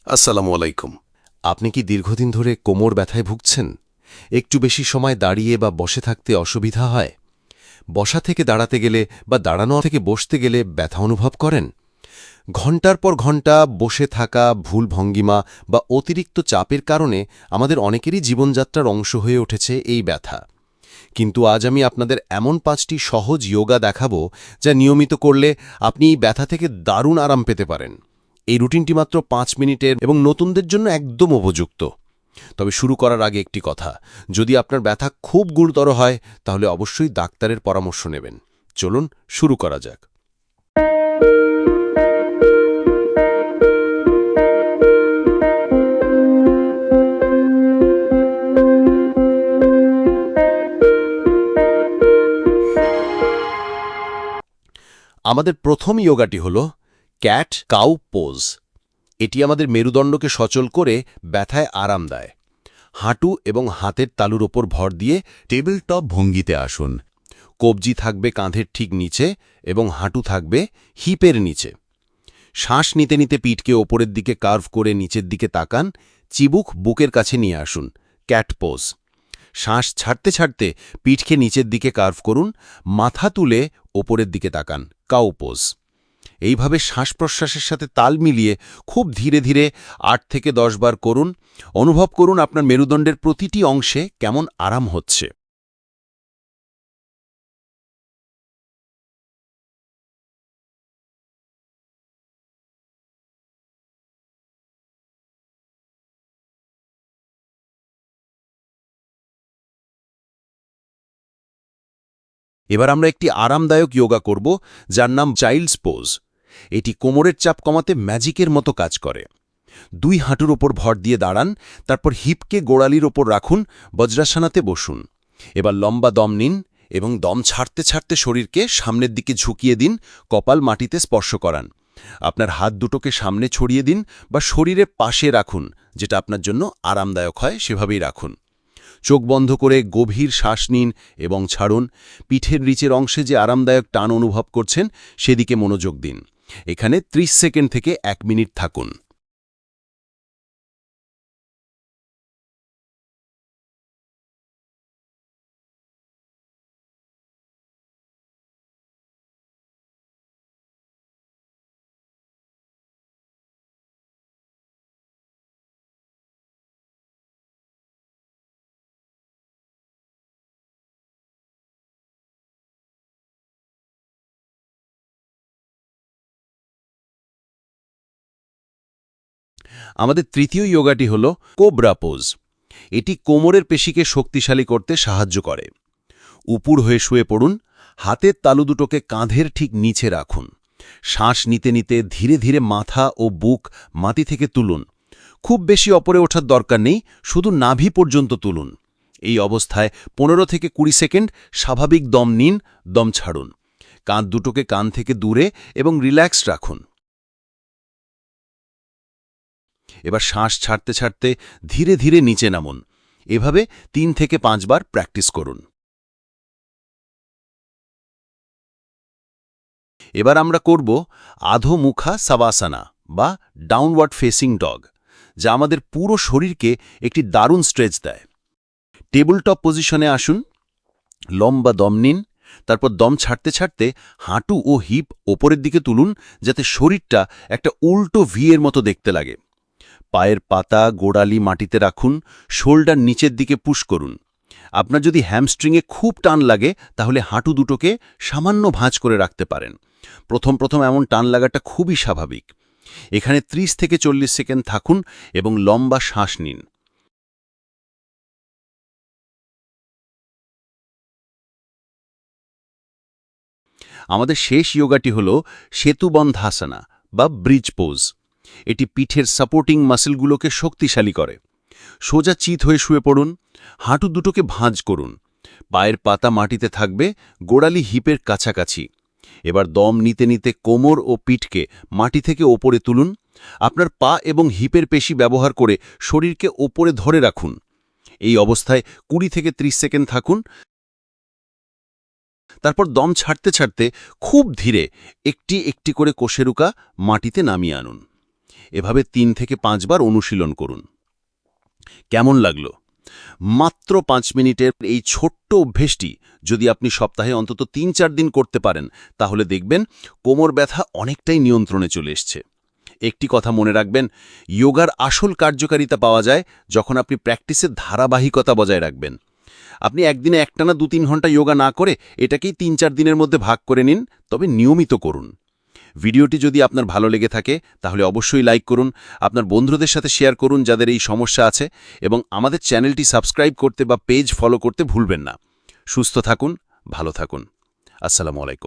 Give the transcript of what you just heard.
আসসালামু আলাইকুম। আপনি কি দীর্ঘদিন ধরে কোমর ব্যথায় ভুগছেন? একটু বেশি সময় দাঁড়িয়ে বা বসে থাকতে অসুবিধা হয়? বসা থেকে দাঁড়াতে গেলে বা দাঁড়ানো থেকে বসতে গেলে ব্যথা অনুভব করেন? ঘণ্টার পর ঘণ্টা বসে থাকা, ভুল ভঙ্গিমা বা অতিরিক্ত চাপের কারণে আমাদের অনেকেরই জীবনযাত্রার অংশ হয়ে উঠেছে এই ব্যথা। কিন্তু আজ আমি আপনাদের এমন ৫টি সহজ যোগা দেখাবো যা নিয়মিত করলে আপনি এই ব্যথা থেকে দারুণ আরাম পেতে পারেন। এই রুটিনটি মাত্র ৫ মিনিটের এবং নতুনদের জন্য একদম উপযুক্ত। তবে শুরু করার আগে একটি কথা, যদি আপনার ব্যথা খুব গুরুতর হয় তাহলে অবশ্যই ডাক্তারের পরামর্শ নেবেন। চলুন শুরু করা যাক। আমাদের প্রথম যোগাটি হল ক্যাট কাউ পোজ। এটি আমাদের মেরুদণ্ডকে সচল করে ব্যথায় আরাম দেয়। হাঁটু এবং হাতের তালুর ওপর ভর দিয়ে টেবিল টপ ভঙ্গিতে আসুন। কবজি থাকবে কাঁধের ঠিক নিচে এবং হাঁটু থাকবে হিপের নিচে। শ্বাস নিতে নিতে পিঠকে ওপরের দিকে কার্ভ করে নিচের দিকে তাকান। চিবুক বুকের কাছে নিয়ে আসুন, ক্যাট পোজ। শ্বাস ছাড়তে ছাড়তে পিঠকে নিচের দিকে কার্ভ করুন, মাথা তুলে ওপরের দিকে তাকান, কাউ পোজ। এইভাবে শ্বাস-প্রশ্বাসের সাথে তাল মিলিয়ে খুব ধীরে ধীরে ৮ থেকে ১০ বার করুন। অনুভব করুন আপনার মেরুদণ্ডের প্রতিটি অংশে কেমন আরাম হচ্ছে। এবার আমরা একটি আরামদায়ক যোগা করব যার নাম চাইল্ডস পোজ। এটি কোমরের চাপ কমাতে ম্যাজিকের মতো কাজ করে। ২ হাঁটুর ওপর ভর দিয়ে দাঁড়ান, তারপর হিপকে গোড়ালির ওপর রাখুন, বজ্রাসনাতে বসুন। এবার লম্বা দম নিন এবং দম ছাড়তে ছাড়তে শরীরকে সামনের দিকে ঝুঁকিয়ে দিন, কপাল মাটিতে স্পর্শ করান। আপনার হাত দুটোকে সামনে ছড়িয়ে দিন বা শরীরের পাশে রাখুন, যেটা আপনার জন্য আরামদায়ক হয় সেভাবেই রাখুন। চোখ বন্ধ করে গভীর শ্বাস নিন এবং ছাড়ুন। পিঠের নিচের অংশে যে আরামদায়ক টান অনুভব করছেন সেদিকে মনোযোগ দিন। এখানে ৩০ সেকেন্ড থেকে ১ মিনিট থাকুন। আমাদের তৃতীয় যোগাটি হল কোবরা পোজ। এটি কোমরের পেশিকে শক্তিশালী করতে সাহায্য করে। উপুড় হয়ে শুয়ে পড়ুন, হাতের তালু দুটোকে কাঁধের ঠিক নিচে রাখুন। শ্বাস নিতে নিতে ধীরে ধীরে মাথা ও বুক মাটি থেকে তুলুন। খুব বেশি ওপরে ওঠার দরকার নেই, শুধু নাভি পর্যন্ত তুলুন। এই অবস্থায় ১৫ থেকে ২০ সেকেন্ড স্বাভাবিক দম নিন, দম ছাড়ুন। কাঁধ দুটোকে কান থেকে দূরে এবং রিল্যাক্সড রাখুন। এবার শ্বাস ছাড়তে ছাড়তে ধীরে ধীরে নিচে নামুন। এভাবে ৩ থেকে ৫ বার প্র্যাকটিস করুন। এবার আমরা করব আধো মুখা সাবাসানা বা ডাউনওয়ার্ড ফেসিং ডগ, যা আমাদের পুরো শরীরকে একটি দারুণ স্ট্রেচ দেয়। টেবিল টপ পজিশনে আসুন, লম্বা দম নিন, তারপর দম ছাড়তে ছাড়তে হাঁটু ও হিপ ওপরের দিকে তুলুন, যাতে শরীরটা একটা উল্টো ভি এর মতো দেখতে লাগে। পায়ের পাতা গোড়ালি মাটিতে রাখুন, শোল্ডার নিচের দিকে পুশ করুন। আপনার যদি হ্যামস্ট্রিংয়ে খুব টান লাগে তাহলে হাঁটু দুটোকে সামান্য ভাঁজ করে রাখতে পারেন। প্রথম প্রথম এমন টান লাগাটা খুবই স্বাভাবিক। এখানে ৩০ থেকে ৪০ সেকেন্ড থাকুন এবং লম্বা শ্বাস নিন। আমাদের শেষ যোগাটি হল সেতুবন্ধাসনা বা ব্রিজ পোজ। এটি পিঠের সাপোর্টিং মাসলগুলোকে শক্তিশালী করে। সোজা চিত হয়ে শুয়ে পড়ুন, হাঁটু দুটোকে ভাঁজ করুন। পায়ের পাতা মাটিতে থাকবে, গোড়ালি হিপের কাছাকাছি। এবার দম নিতে নিতে কোমর ও পিঠকে মাটি থেকে ওপরে তুলুন। আপনার পা এবং হিপের পেশি ব্যবহার করে শরীরকে ওপরে ধরে রাখুন। এই অবস্থায় ২০ থেকে ৩০ সেকেন্ড থাকুন। তারপর দম ছাড়তে ছাড়তে খুব ধীরে একটি একটি করে কোষেরুকা মাটিতে নামিয়ে আনুন। এভাবে 3 থেকে 5 বার অনুশীলন করুন। কেমন লাগলো? মাত্র 5 মিনিটের এই ছোট্ট অভ্যেসটি যদি আপনি সপ্তাহে অন্তত 3-4 দিন করতে পারেন, তাহলে দেখবেন কোমর ব্যথা অনেকটাই নিয়ন্ত্রণে চলে এসছে। একটি কথা মনে রাখবেন, যোগার আসল কার্যকারিতা পাওয়া যায় যখন আপনি প্র্যাকটিসের ধারাবাহিকতা বজায় রাখবেন। আপনি একদিনে একটানা 2-3 ঘন্টা যোগা না করে এটাকেই 3-4 দিনের মধ্যে ভাগ করে নিন, তবে নিয়মিত করুন। ভিডিওটি যদি আপনার ভালো লেগে থাকে তাহলে অবশ্যই লাইক করুন, আপনার বন্ধুদের সাথে শেয়ার করুন যাদের এই সমস্যা আছে, এবং আমাদের চ্যানেলটি সাবস্ক্রাইব করতে বা পেজ ফলো করতে ভুলবেন না। সুস্থ থাকুন, ভালো থাকুন। আসসালামু আলাইকুম।